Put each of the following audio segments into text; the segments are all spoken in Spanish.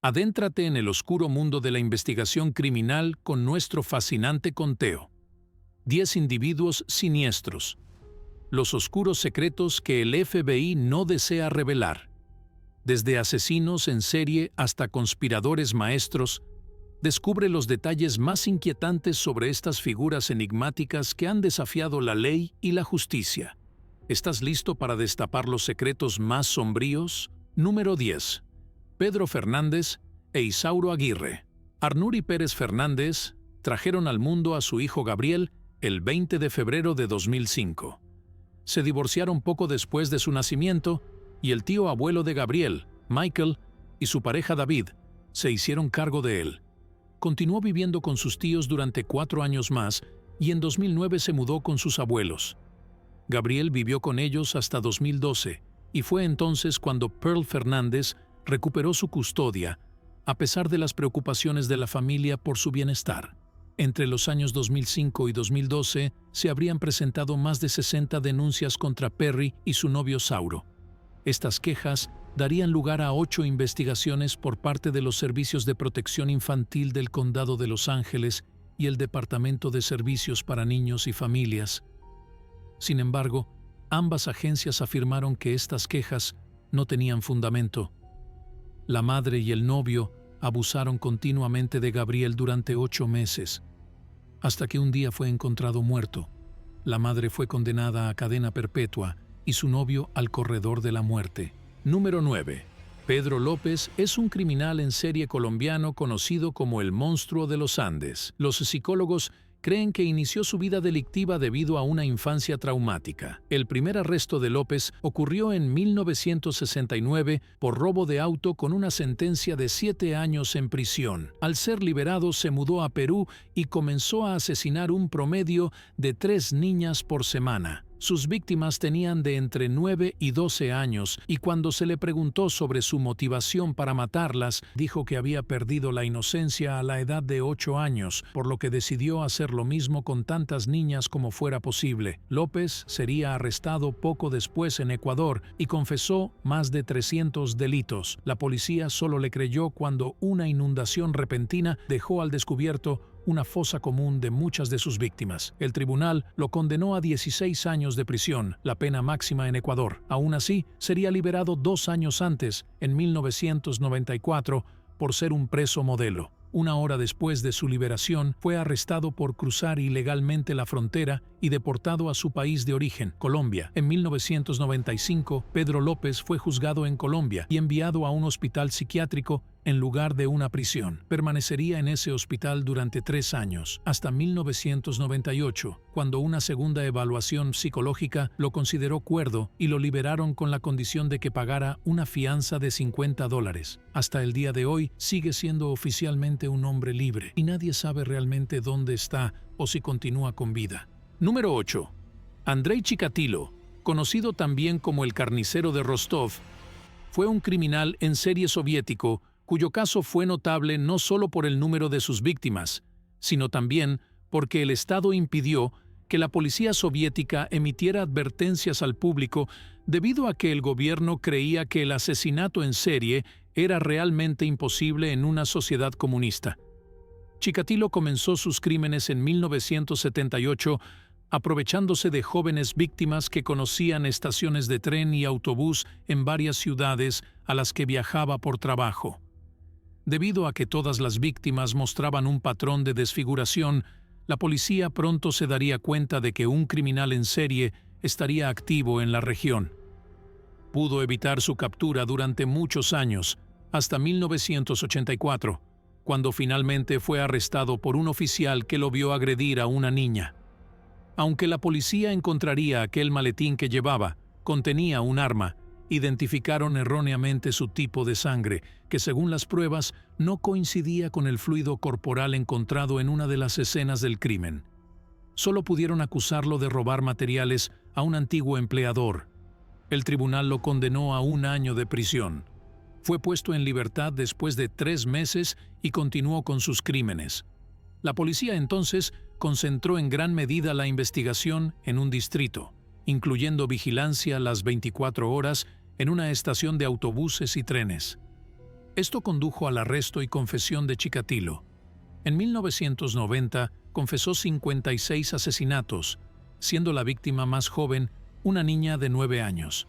Adéntrate en el oscuro mundo de la investigación criminal con nuestro fascinante conteo. 10 individuos siniestros. Los oscuros secretos que el FBI no desea revelar. Desde asesinos en serie hasta conspiradores maestros, descubre los detalles más inquietantes sobre estas figuras enigmáticas que han desafiado la ley y la justicia. ¿Estás listo para destapar los secretos más sombríos? Número 10. Pedro Fernández e Isauro Aguirre. Arnuri Pérez Fernández trajeron al mundo a su hijo Gabriel el 20 de febrero de 2005. Se divorciaron poco después de su nacimiento y el tío abuelo de Gabriel, Michael, y su pareja David se hicieron cargo de él. Continuó viviendo con sus tíos durante 4 años más y en 2009 se mudó con sus abuelos. Gabriel vivió con ellos hasta 2012 y fue entonces cuando Pearl Fernández recuperó su custodia, a pesar de las preocupaciones de la familia por su bienestar. Entre los años 2005 y 2012 se habrían presentado más de 60 denuncias contra Perry y su novio Sauro. Estas quejas darían lugar a 8 investigaciones por parte de los Servicios de Protección Infantil del Condado de Los Ángeles y el Departamento de Servicios para Niños y Familias. Sin embargo, ambas agencias afirmaron que estas quejas no tenían fundamento. La madre y el novio abusaron continuamente de Gabriel durante 8 meses, hasta que un día fue encontrado muerto. La madre fue condenada a cadena perpetua y su novio al corredor de la muerte. Número 9. Pedro López es un criminal en serie colombiano conocido como el monstruo de los Andes. Los psicólogos creen que inició su vida delictiva debido a una infancia traumática. El primer arresto de López ocurrió en 1969 por robo de auto con una sentencia de 7 años en prisión. Al ser liberado se mudó a Perú y comenzó a asesinar un promedio de 3 niñas por semana. Sus víctimas tenían de entre 9 y 12 años y cuando se le preguntó sobre su motivación para matarlas, dijo que había perdido la inocencia a la edad de 8 años, por lo que decidió hacer lo mismo con tantas niñas como fuera posible. López sería arrestado poco después en Ecuador y confesó más de 300 delitos. La policía solo le creyó cuando una inundación repentina dejó al descubierto una fosa común de muchas de sus víctimas. El tribunal lo condenó a 16 años de prisión, la pena máxima en Ecuador. Aún así, sería liberado 2 años antes, en 1994, por ser un preso modelo. Una hora después de su liberación, fue arrestado por cruzar ilegalmente la frontera y deportado a su país de origen, Colombia. En 1995, Pedro López fue juzgado en Colombia y enviado a un hospital psiquiátrico en lugar de una prisión. Permanecería en ese hospital durante 3 años, hasta 1998, cuando una segunda evaluación psicológica lo consideró cuerdo y lo liberaron con la condición de que pagara una fianza de $50. Hasta el día de hoy sigue siendo oficialmente un hombre libre y nadie sabe realmente dónde está o si continúa con vida. Número 8. Andrei Chikatilo, conocido también como el carnicero de Rostov, fue un criminal en serie soviético cuyo caso fue notable no solo por el número de sus víctimas, sino también porque el Estado impidió que la policía soviética emitiera advertencias al público debido a que el gobierno creía que el asesinato en serie era realmente imposible en una sociedad comunista. Chikatilo comenzó sus crímenes en 1978 aprovechándose de jóvenes víctimas que conocían estaciones de tren y autobús en varias ciudades a las que viajaba por trabajo. Debido a que todas las víctimas mostraban un patrón de desfiguración, la policía pronto se daría cuenta de que un criminal en serie estaría activo en la región. Pudo evitar su captura durante muchos años, hasta 1984, cuando finalmente fue arrestado por un oficial que lo vio agredir a una niña. Aunque la policía encontraría aquel maletín que llevaba, contenía un arma, identificaron erróneamente su tipo de sangre, que según las pruebas no coincidía con el fluido corporal encontrado en una de las escenas del crimen. Solo pudieron acusarlo de robar materiales a un antiguo empleador. El tribunal lo condenó a 1 año de prisión. Fue puesto en libertad después de 3 meses y continuó con sus crímenes. La policía entonces concentró en gran medida la investigación en un distrito, incluyendo vigilancia las 24 horas en una estación de autobuses y trenes. Esto condujo al arresto y confesión de Chikatilo. En 1990 confesó 56 asesinatos, siendo la víctima más joven una niña de 9 años.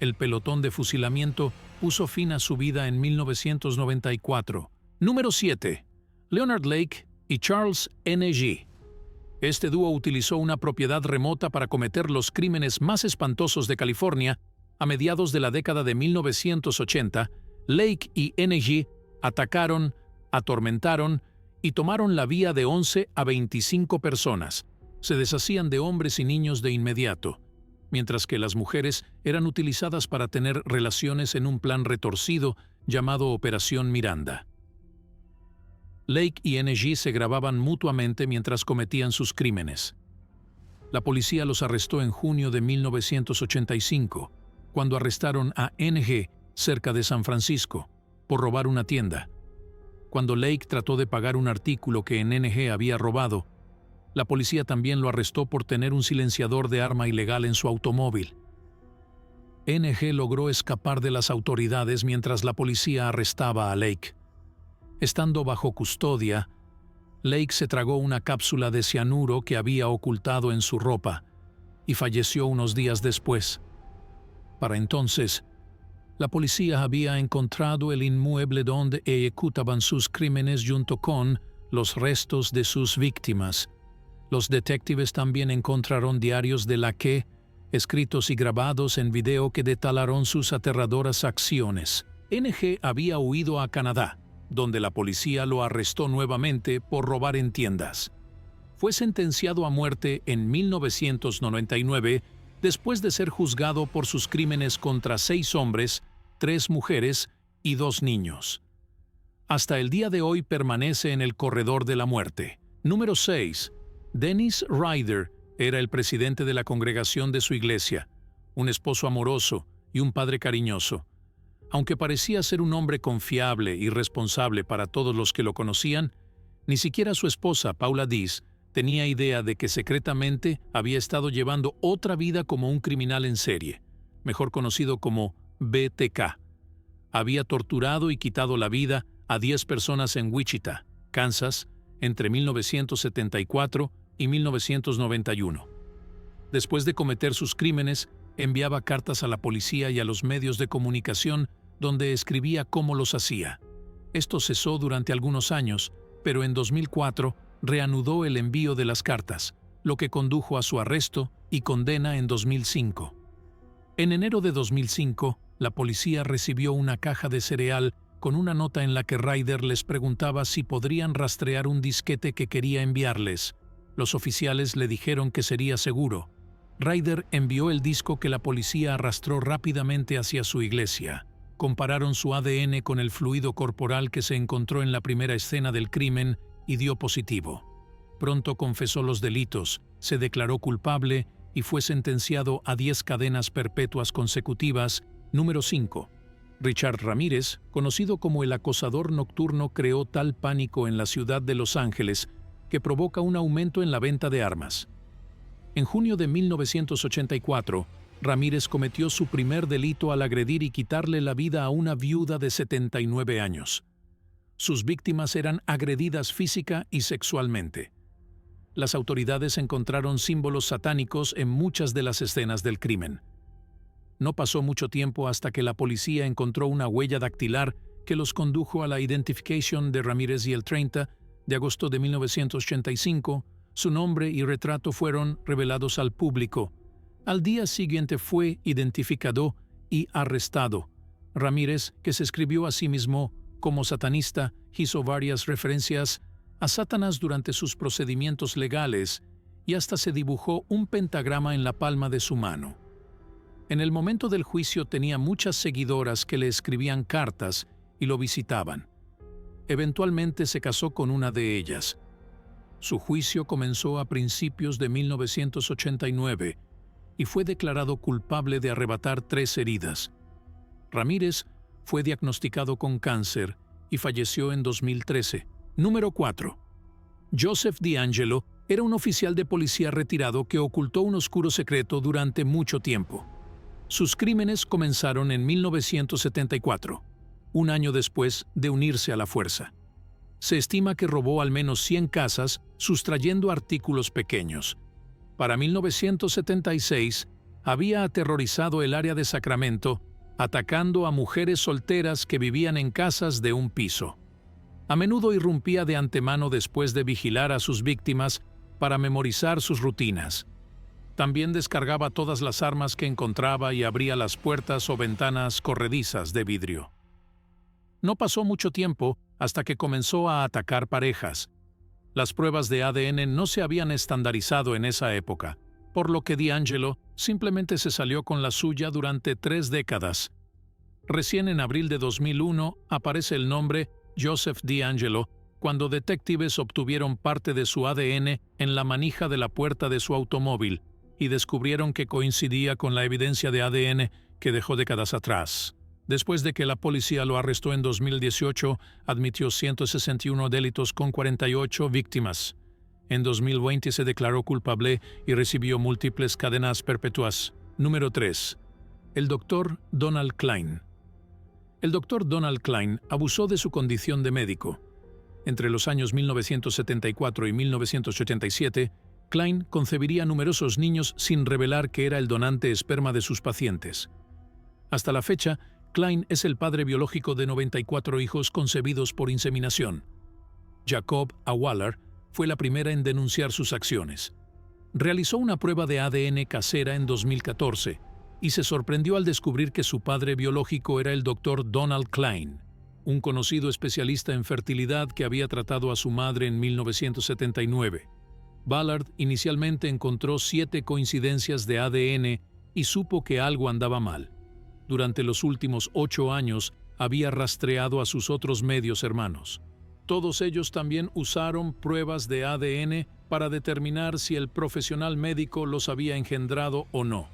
El pelotón de fusilamiento puso fin a su vida en 1994. Número 7. Leonard Lake y Charles N.G. Este dúo utilizó una propiedad remota para cometer los crímenes más espantosos de California. A mediados de la década de 1980, Lake y N.G. atacaron, atormentaron y tomaron la vida de 11 a 25 personas. Se deshacían de hombres y niños de inmediato, mientras que las mujeres eran utilizadas para tener relaciones en un plan retorcido llamado Operación Miranda. Lake y N.G. se grababan mutuamente mientras cometían sus crímenes. La policía los arrestó en junio de 1985, cuando arrestaron a N.G. cerca de San Francisco, por robar una tienda. Cuando Lake trató de pagar un artículo que N.G. había robado, la policía también lo arrestó por tener un silenciador de arma ilegal en su automóvil. N.G. logró escapar de las autoridades mientras la policía arrestaba a Lake. Estando bajo custodia, Lake se tragó una cápsula de cianuro que había ocultado en su ropa y falleció unos días después. Para entonces, la policía había encontrado el inmueble donde ejecutaban sus crímenes junto con los restos de sus víctimas. Los detectives también encontraron diarios de Lake, escritos y grabados en video que detalaron sus aterradoras acciones. N.G. había huido a Canadá, donde la policía lo arrestó nuevamente por robar en tiendas. Fue sentenciado a muerte en 1999 después de ser juzgado por sus crímenes contra 6 hombres, 3 mujeres y 2 niños. Hasta el día de hoy permanece en el corredor de la muerte. Número 6. Dennis Ryder era el presidente de la congregación de su iglesia, un esposo amoroso y un padre cariñoso. Aunque parecía ser un hombre confiable y responsable para todos los que lo conocían, ni siquiera su esposa, Paula Dees, tenía idea de que secretamente había estado llevando otra vida como un criminal en serie, mejor conocido como BTK. Había torturado y quitado la vida a 10 personas en Wichita, Kansas, entre 1974 y 1991. Después de cometer sus crímenes, enviaba cartas a la policía y a los medios de comunicación donde escribía cómo los hacía. Esto cesó durante algunos años, pero en 2004 reanudó el envío de las cartas, lo que condujo a su arresto y condena en 2005. En enero de 2005, la policía recibió una caja de cereal con una nota en la que Ryder les preguntaba si podrían rastrear un disquete que quería enviarles. Los oficiales le dijeron que sería seguro. Ryder envió el disco que la policía arrastró rápidamente hacia su iglesia. Compararon su ADN con el fluido corporal que se encontró en la primera escena del crimen y dio positivo. Pronto confesó los delitos, se declaró culpable y fue sentenciado a 10 cadenas perpetuas consecutivas. Número 5. Richard Ramírez, conocido como el acosador nocturno, creó tal pánico en la ciudad de Los Ángeles que provoca un aumento en la venta de armas. En junio de 1984, Ramírez cometió su primer delito al agredir y quitarle la vida a una viuda de 79 años. Sus víctimas eran agredidas física y sexualmente. Las autoridades encontraron símbolos satánicos en muchas de las escenas del crimen. No pasó mucho tiempo hasta que la policía encontró una huella dactilar que los condujo a la identificación de Ramírez y el 30 de agosto de 1985, su nombre y retrato fueron revelados al público. Al día siguiente fue identificado y arrestado. Ramírez, que se escribió a sí mismo como satanista, hizo varias referencias a Satanás durante sus procedimientos legales y hasta se dibujó un pentagrama en la palma de su mano. En el momento del juicio tenía muchas seguidoras que le escribían cartas y lo visitaban. Eventualmente se casó con una de ellas. Su juicio comenzó a principios de 1989 y fue declarado culpable de arrebatar 3 heridas. Ramírez fue diagnosticado con cáncer y falleció en 2013. Número 4. Joseph DeAngelo era un oficial de policía retirado que ocultó un oscuro secreto durante mucho tiempo. Sus crímenes comenzaron en 1974. un año después de unirse a la fuerza. Se estima que robó al menos 100 casas, sustrayendo artículos pequeños. Para 1976, había aterrorizado el área de Sacramento, atacando a mujeres solteras que vivían en casas de un piso. A menudo irrumpía de antemano después de vigilar a sus víctimas para memorizar sus rutinas. También descargaba todas las armas que encontraba y abría las puertas o ventanas corredizas de vidrio. No pasó mucho tiempo hasta que comenzó a atacar parejas. Las pruebas de ADN no se habían estandarizado en esa época, por lo que DeAngelo simplemente se salió con la suya durante 3 décadas. Recién en abril de 2001 aparece el nombre Joseph DeAngelo cuando detectives obtuvieron parte de su ADN en la manija de la puerta de su automóvil y descubrieron que coincidía con la evidencia de ADN que dejó décadas atrás. Después de que la policía lo arrestó en 2018, admitió 161 delitos con 48 víctimas. En 2020 se declaró culpable y recibió múltiples cadenas perpetuas. Número 3. El Dr. Donald Klein. El Dr. Donald Klein abusó de su condición de médico. Entre los años 1974 y 1987, Klein concebiría numerosos niños sin revelar que era el donante esperma de sus pacientes. Hasta la fecha, Klein es el padre biológico de 94 hijos concebidos por inseminación. Jacob A. Waller fue la primera en denunciar sus acciones. Realizó una prueba de ADN casera en 2014 y se sorprendió al descubrir que su padre biológico era el Dr. Donald Klein, un conocido especialista en fertilidad que había tratado a su madre en 1979. Ballard inicialmente encontró 7 coincidencias de ADN y supo que algo andaba mal. Durante los últimos 8 años había rastreado a sus otros medios hermanos. Todos ellos también usaron pruebas de ADN para determinar si el profesional médico los había engendrado o no.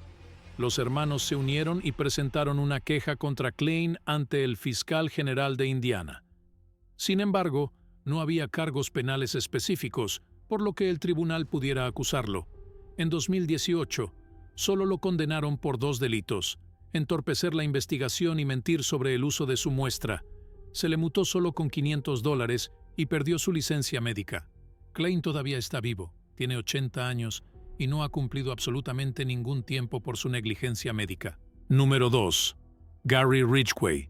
Los hermanos se unieron y presentaron una queja contra Klein ante el fiscal general de Indiana. Sin embargo, no había cargos penales específicos, por lo que el tribunal pudiera acusarlo. En 2018, solo lo condenaron por 2 delitos: entorpecer la investigación y mentir sobre el uso de su muestra. Se le multó solo con $500 y perdió su licencia médica. Klein todavía está vivo, tiene 80 años y no ha cumplido absolutamente ningún tiempo por su negligencia médica. Número 2. Gary Ridgway.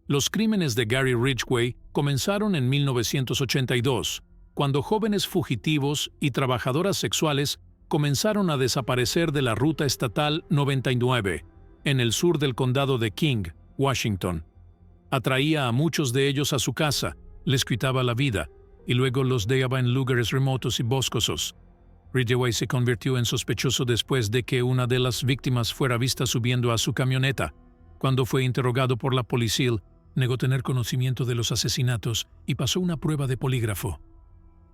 Los crímenes de Gary Ridgway comenzaron en 1982, cuando jóvenes fugitivos y trabajadoras sexuales comenzaron a desaparecer de la ruta estatal 99, en el sur del condado de King, Washington. Atraía a muchos de ellos a su casa, les quitaba la vida y luego los dejaba en lugares remotos y boscosos. Ridgway se convirtió en sospechoso después de que una de las víctimas fuera vista subiendo a su camioneta. Cuando fue interrogado por la policía, negó tener conocimiento de los asesinatos y pasó una prueba de polígrafo.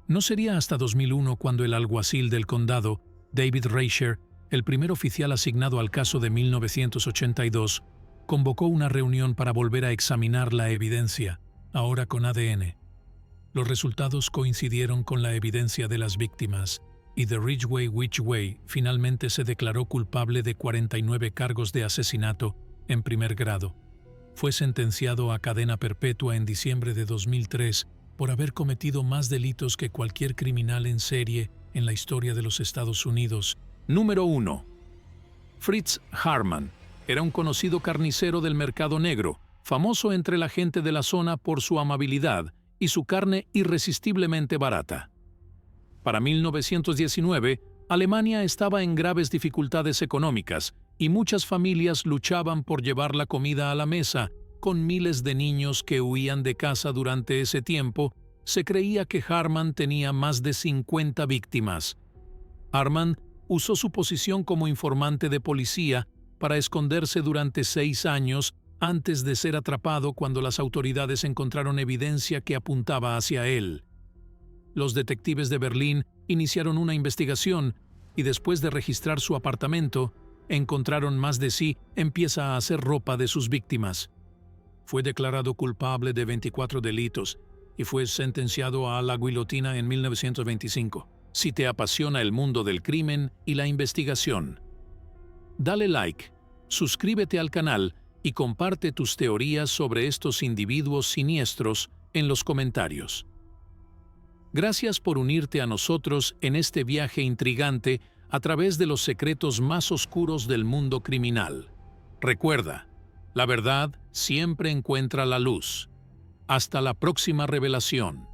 No sería hasta 2001 cuando el alguacil del condado, David Reicher, el primer oficial asignado al caso de 1982, convocó una reunión para volver a examinar la evidencia, ahora con ADN. Los resultados coincidieron con la evidencia de las víctimas, y The Ridgway finalmente se declaró culpable de 49 cargos de asesinato en primer grado. Fue sentenciado a cadena perpetua en diciembre de 2003 por haber cometido más delitos que cualquier criminal en serie en la historia de los Estados Unidos. Número 1. Fritz Hartmann era un conocido carnicero del mercado negro, famoso entre la gente de la zona por su amabilidad y su carne irresistiblemente barata. Para 1919, Alemania estaba en graves dificultades económicas y muchas familias luchaban por llevar la comida a la mesa. Con miles de niños que huían de casa durante ese tiempo, se creía que Hartmann tenía más de 50 víctimas. Hartmann usó su posición como informante de policía para esconderse durante 6 años antes de ser atrapado cuando las autoridades encontraron evidencia que apuntaba hacia él. Los detectives de Berlín iniciaron una investigación y después de registrar su apartamento, encontraron más de sí en pieza a hacer ropa de sus víctimas. Fue declarado culpable de 24 delitos y fue sentenciado a la guillotina en 1925. Si te apasiona el mundo del crimen y la investigación, dale like, suscríbete al canal y y comparte tus teorías sobre estos individuos siniestros en los comentarios. Gracias por unirte a nosotros en este viaje intrigante a través de los secretos más oscuros del mundo criminal. Recuerda, la verdad siempre encuentra la luz. Hasta la próxima revelación.